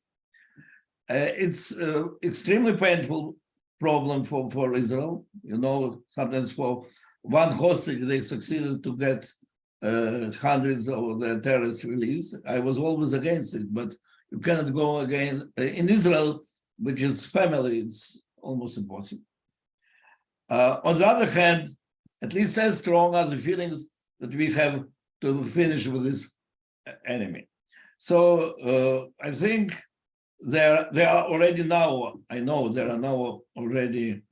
It's extremely painful problem for Israel. You know, sometimes for one hostage, they succeeded to get hundreds of the terrorists released. I was always against it, but you cannot go again. In Israel, which is family, it's almost impossible. On the other hand, at least as strong are the feelings that we have to finish with this enemy. So I think there are already now, I know there are now already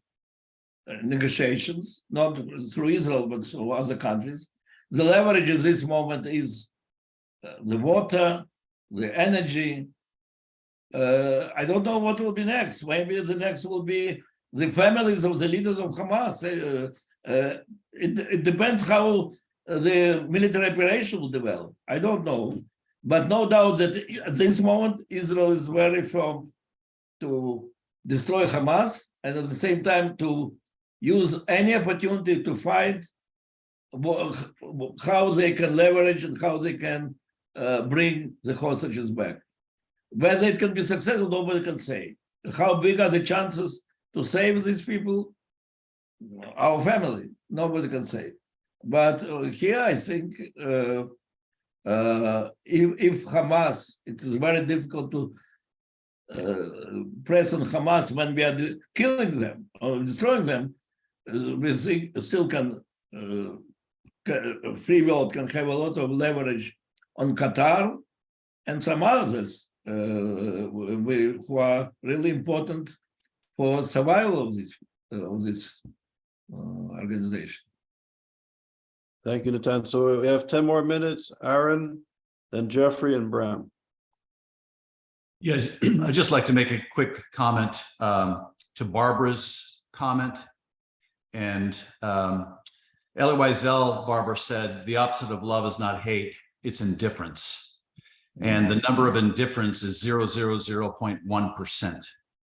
negotiations, not through Israel, but through other countries. The leverage at this moment is the water, the energy. I don't know what will be next. Maybe the next will be the families of the leaders of Hamas. It depends how the military operation will develop. I don't know. But no doubt that at this moment, Israel is very firm to destroy Hamas and at the same time to use any opportunity to find how they can leverage and how they can bring the hostages back. Whether it can be successful, nobody can say. How big are the chances to save these people? Our family, nobody can say. But here, I think if Hamas, it is very difficult to press on Hamas when we are killing them or destroying them. We think still can, free world can have a lot of leverage on Qatar and some others. who are really important for survival of this organization. Thank you, Natan. So we have 10 more minutes. Aaron, then Jeffrey and Bram. Yeah, I'd just like to make a quick comment to Barbara's comment. And Elie Wiesel, Barbara said, the opposite of love is not hate, it's indifference. And the number of indifference is 0.1%.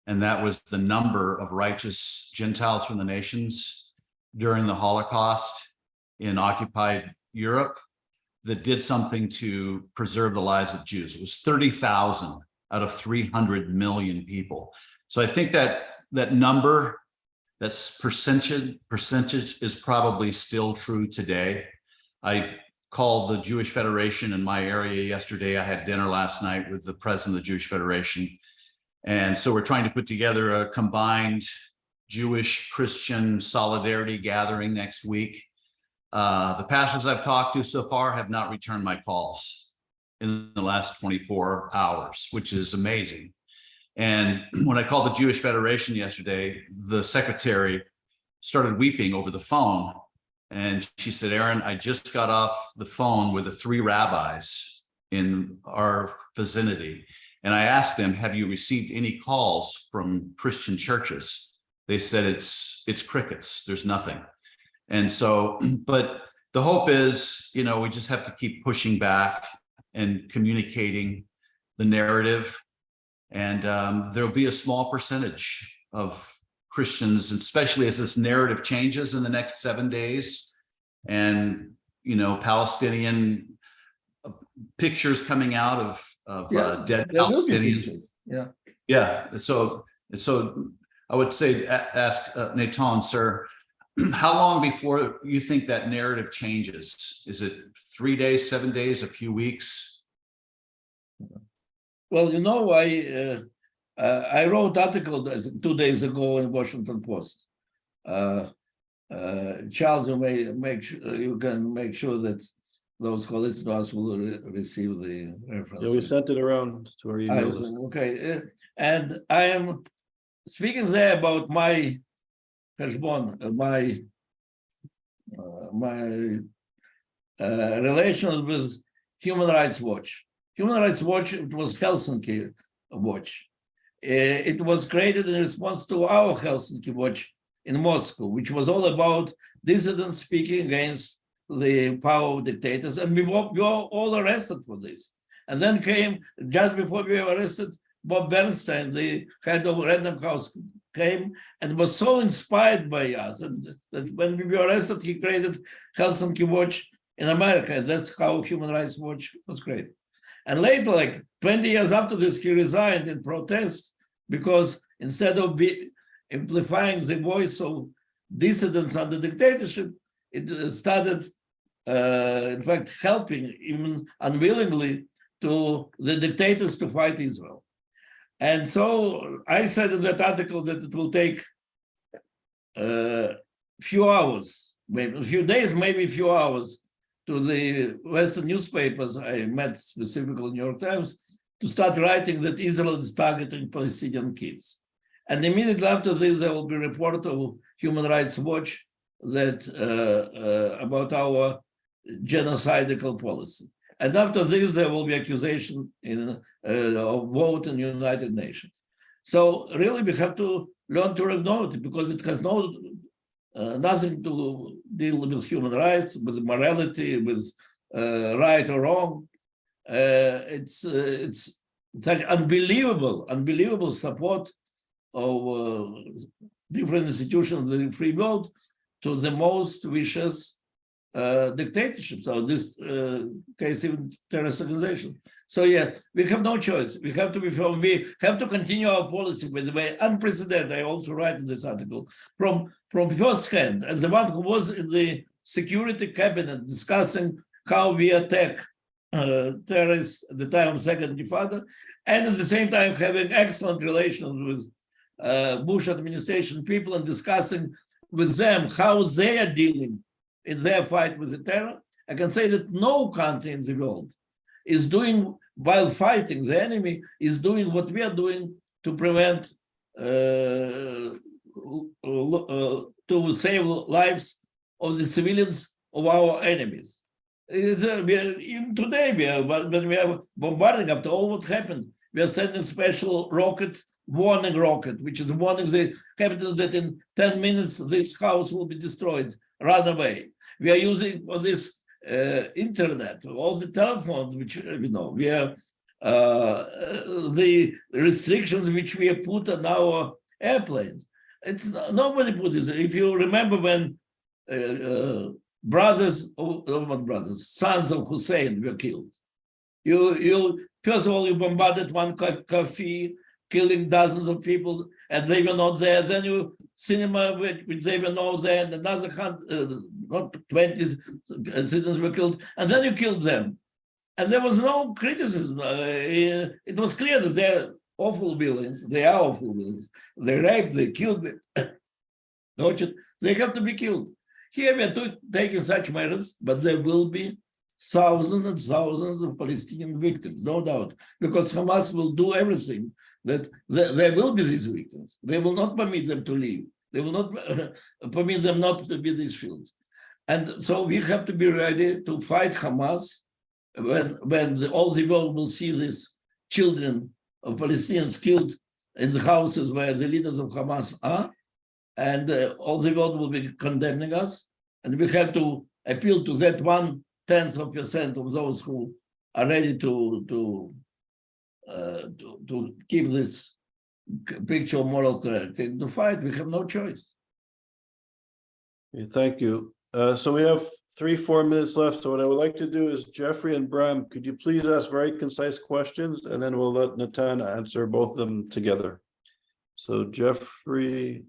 And that was the number of righteous Gentiles from the nations during the Holocaust in occupied Europe that did something to preserve the lives of Jews. It was 30,000 out of 300 million people. So I think that that number, that percentage is probably still true today. I called the Jewish Federation in my area yesterday. I had dinner last night with the president of the Jewish Federation. And so we're trying to put together a combined Jewish Christian solidarity gathering next week. The pastors I've talked to so far have not returned my calls in the last 24 hours, which is amazing. And when I called the Jewish Federation yesterday, the secretary started weeping over the phone. And she said, Aaron, I just got off the phone with the 3 rabbis in our vicinity. And I asked them, have you received any calls from Christian churches? They said it's crickets, there's nothing. And so, but the hope is, you know, we just have to keep pushing back and communicating the narrative. And there'll be a small percentage of Christians, especially as this narrative changes in the next 7 days, and, you know, Palestinian pictures coming out of dead Palestinians. Yeah. So I would say, ask Natan, sir, how long before you think that narrative changes? Is it 3 days, 7 days, a few weeks? Well, you know, I wrote an article 2 days ago in Washington Post. Charles, you can make sure that those who listen to us will receive the reference. Yeah, we sent it around to our email list. Okay, and I am speaking there about my relations with Human Rights Watch. Human Rights Watch, it was Helsinki Watch. It was created in response to our Helsinki Watch in Moscow, which was all about dissidents speaking against the power of dictators. And we were all arrested for this. And then came, just before we were arrested, Bob Bernstein, the head of Random House, came and was so inspired by us that when we were arrested, he created Helsinki Watch in America. And that's how Human Rights Watch was created. And later, like 20 years after this, he resigned in protest because instead of amplifying the voice of dissidents under dictatorship, it started, in fact, helping, even unwillingly, to the dictators to fight Israel. And so I said in that article that it will take a few hours, maybe a few days, maybe a few hours, to the Western newspapers, I met specifically New York Times, to start writing that Israel is targeting Palestinian kids. And immediately after this, there will be a report of Human Rights Watch that about our genocidal policy. And after this, there will be accusation of vote in the United Nations. So really, we have to learn to ignore it because it has nothing to deal with human rights, with morality, with right or wrong. It's such unbelievable support of different institutions in the free world to the most vicious dictatorships, or this case, even terrorist organization. So yeah, we have no choice. We have to be firm. We have to continue our policy, by the way, unprecedented. I also write in this article from first hand, as the one who was in the Security Cabinet discussing how we attack terrorists at the time of Second Intifada, and at the same time having excellent relations with Bush administration people and discussing with them how they are dealing in their fight with the terror. I can say that no country in the world is doing while fighting. The enemy is doing what we are doing to prevent, to save lives of the civilians of our enemies. Even today, when we are bombarding, after all what happened, we are sending special warning rocket, which is warning the capitals that in 10 minutes this house will be destroyed. Run away. We are using for this internet, all the telephones, which we are the restrictions which we have put on our airplanes. It's nobody put this. If you remember when sons of Hussein were killed. You first of all, you bombarded one cafe, killing dozens of people, and they were not there. Then you cinema, which they were not there, and another 20 citizens were killed, and then you killed them. And there was no criticism. It was clear that they're awful villains. They are awful villains. They raped, they killed, they have to be killed. Here we are taking such measures, but there will be thousands and thousands of Palestinian victims, no doubt, because Hamas will do everything that there will be these victims. They will not permit them to leave. They will not permit them not to be these fields. And so we have to be ready to fight Hamas when all the world will see these children of Palestinians killed in the houses where the leaders of Hamas are, and all the world will be condemning us. And we have to appeal to that 0.1% of those who are ready to keep this picture of moral character. To fight, we have no choice. Okay, thank you. So we have 3-4 minutes left. So what I would like to do is, Jeffrey and Bram, could you please ask very concise questions, and then we'll let Natan answer both of them together. So Jeffrey,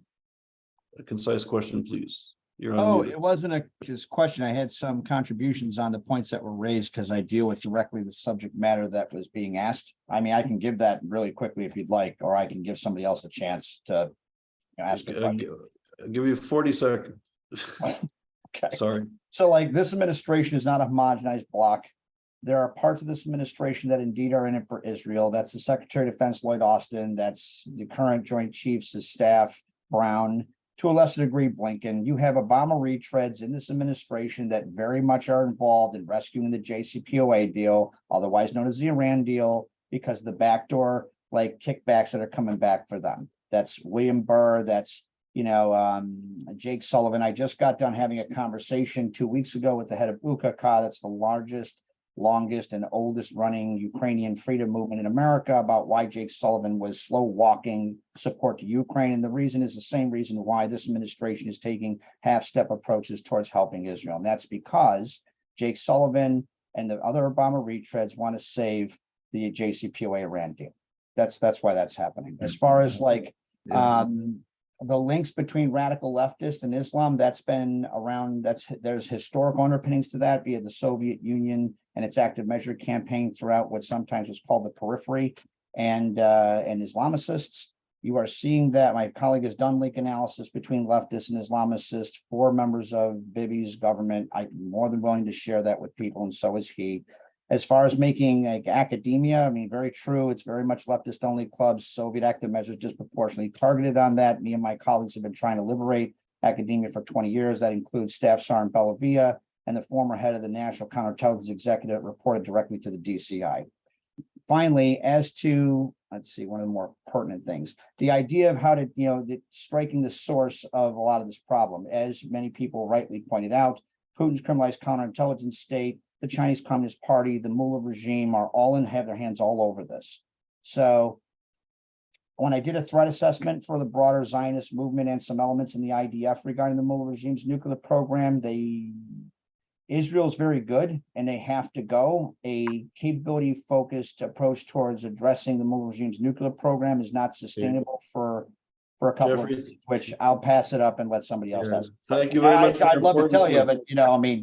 a concise question, please. It wasn't a just question. I had some contributions on the points that were raised because I deal with directly the subject matter that was being asked. I mean, I can give that really quickly if you'd like, or I can give somebody else a chance to ask a question. I'll give you 40 seconds. Okay. Sorry. So like this administration is not a homogenized bloc. There are parts of this administration that indeed are in it for Israel. That's the Secretary of Defense, Lloyd Austin. That's the current Joint Chiefs of Staff, Brown. To a lesser degree, Blinken. You have Obama retreads in this administration that very much are involved in rescuing the JCPOA deal, otherwise known as the Iran deal, because of the backdoor like kickbacks that are coming back for them. That's William Burr. That's Jake Sullivan. I just got done having a conversation 2 weeks ago with the head of UKK. That's the largest, longest, and oldest running Ukrainian freedom movement in America, about why Jake Sullivan was slow walking support to Ukraine. And the reason is the same reason why this administration is taking half-step approaches towards helping Israel. And that's because Jake Sullivan and the other Obama retreads want to save the JCPOA Iran deal. That's why that's happening. As far as the links between radical leftists and Islam, that's been around. There's historical underpinnings to that via the Soviet Union and its active measure campaign throughout what sometimes was called the periphery and Islamicists. You are seeing that. My colleague has done link analysis between leftists and Islamicists for members of Bibi's government. I'm more than willing to share that with people, and so is he. As far as making like academia, I mean, very true. It's very much leftist only clubs. Soviet active measures disproportionately targeted on that. Me and my colleagues have been trying to liberate academia for 20 years. That includes Staff Sergeant Belavia and the former head of the National Counterintelligence Executive reported directly to the DCI. Finally, as to, let's see, one of the more pertinent things, the idea of how to, striking the source of a lot of this problem. As many people rightly pointed out, Putin's criminalized counterintelligence state, the Chinese Communist Party, the Mullah regime are all have their hands all over this. So when I did a threat assessment for the broader Zionist movement and some elements in the IDF regarding the Mullah regime's nuclear program, Israel is very good and they have to go. A capability-focused approach towards addressing the Mullah regime's nuclear program is not sustainable for a couple of years, which I'll pass it up and let somebody else ask. Thank you very much. I'd love to tell you, but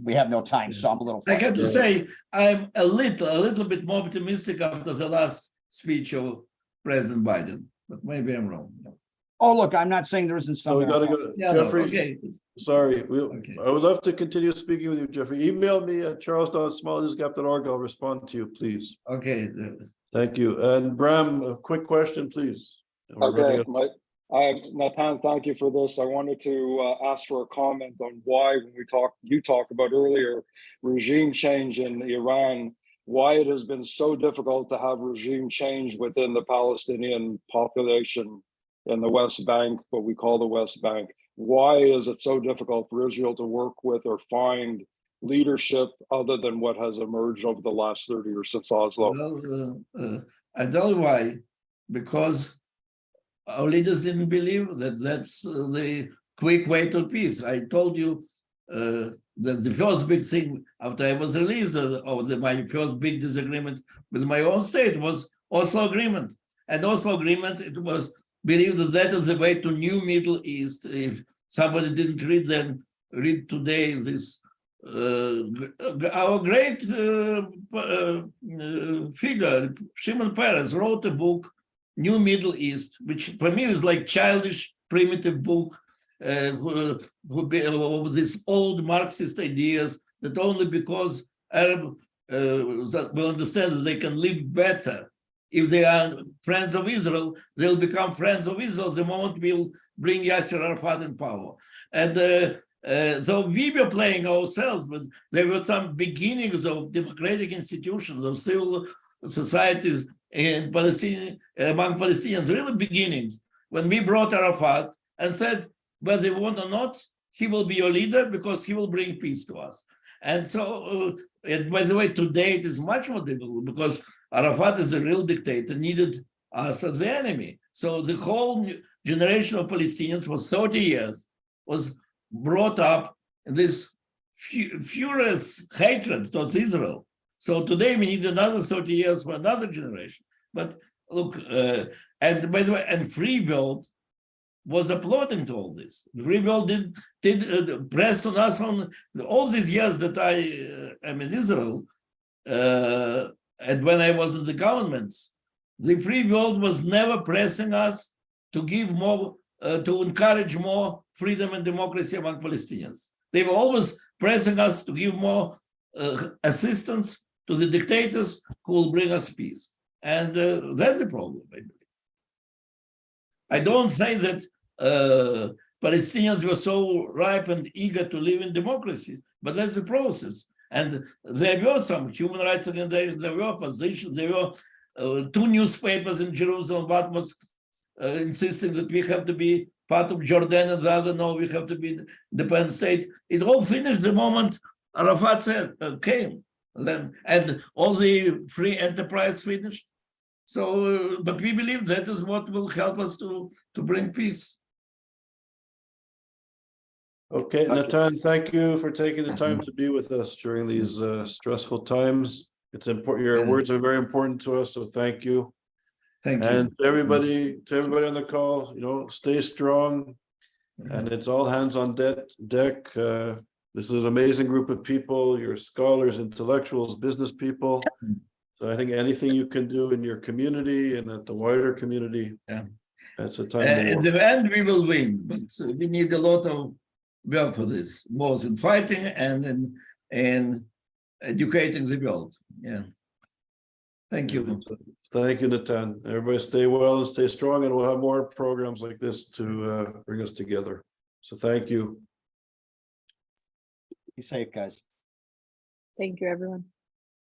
we have no time, so I'm a little. I have to say, I'm a little bit more optimistic after the last speech of President Biden, but maybe I'm wrong. Oh, look, I'm not saying there isn't So we something. gotta go, Yeah, no, Jeffrey, okay. sorry, Okay. I would love to continue speaking with you, Jeffrey. Email me at charles.small@isgap.org. I'll respond to you, please. Okay. Thank you. And Bram, a quick question, please. We're running Okay, out- Natan, thank you for this. I wanted to ask for a comment on why, when you talked about earlier regime change in Iran, why it has been so difficult to have regime change within the Palestinian population in the West Bank, what we call the West Bank. Why is it so difficult for Israel to work with or find leadership other than what has emerged over the last 30 years since Oslo? Well, I tell you why. Because our leaders didn't believe that that's the quick way to peace. I told you that the first big thing after I was released, my first big disagreement with my own state was Oslo Agreement. And Oslo Agreement, it was believed that that is the way to new Middle East. If somebody didn't read them, read today this, our great figure, Shimon Peres, wrote a book, New Middle East, which for me is like childish, primitive book of these old Marxist ideas that only because Arab will understand that they can live better if they are friends of Israel, they'll become friends of Israel the moment we'll bring Yasser Arafat in power. And so we were playing ourselves, but there were some beginnings of democratic institutions, of civil societies in Palestine, among Palestinians, really beginnings, when we brought Arafat and said, whether you want or not, he will be your leader because he will bring peace to us. And so, and by the way, today it is much more difficult because Arafat is a real dictator, needed us as the enemy. So the whole generation of Palestinians for 30 years was brought up in this furious hatred towards Israel. So today we need another 30 years for another generation. But look, and by the way, and Free World was applauding to all this. The Free World did pressed on us on all these years that I am in Israel, and when I was in the governments, the Free World was never pressing us to give more, to encourage more freedom and democracy among Palestinians. They were always pressing us to give more assistance to the dictators who will bring us peace. And that's the problem, I believe. I don't say that Palestinians were so ripe and eager to live in democracy, but that's the process. And there were some human rights organizations, there were opposition, there were 2 newspapers in Jerusalem, one was insisting that we have to be part of Jordan and the other, no, we have to be independent state. It all finished the moment Arafat said, came. Then, and all the free enterprise finished. So, but we believe that is what will help us to bring peace. Okay, Natan, thank you for taking the time to be with us during these stressful times. It's important. Your words are very important to us, so thank you. Thank you. And to everybody on the call, stay strong. And it's all hands on deck. This is an amazing group of people. You're scholars, intellectuals, business people. So I think anything you can do in your community and at the wider community, that's a time. In the end, we will win, but we need a lot of work for this, both in fighting and in educating the world. Yeah. Thank you. Thank you, Natan. Everybody stay well and stay strong, and we'll have more programs like this to bring us together. So thank you. Be safe, guys. Thank you, everyone.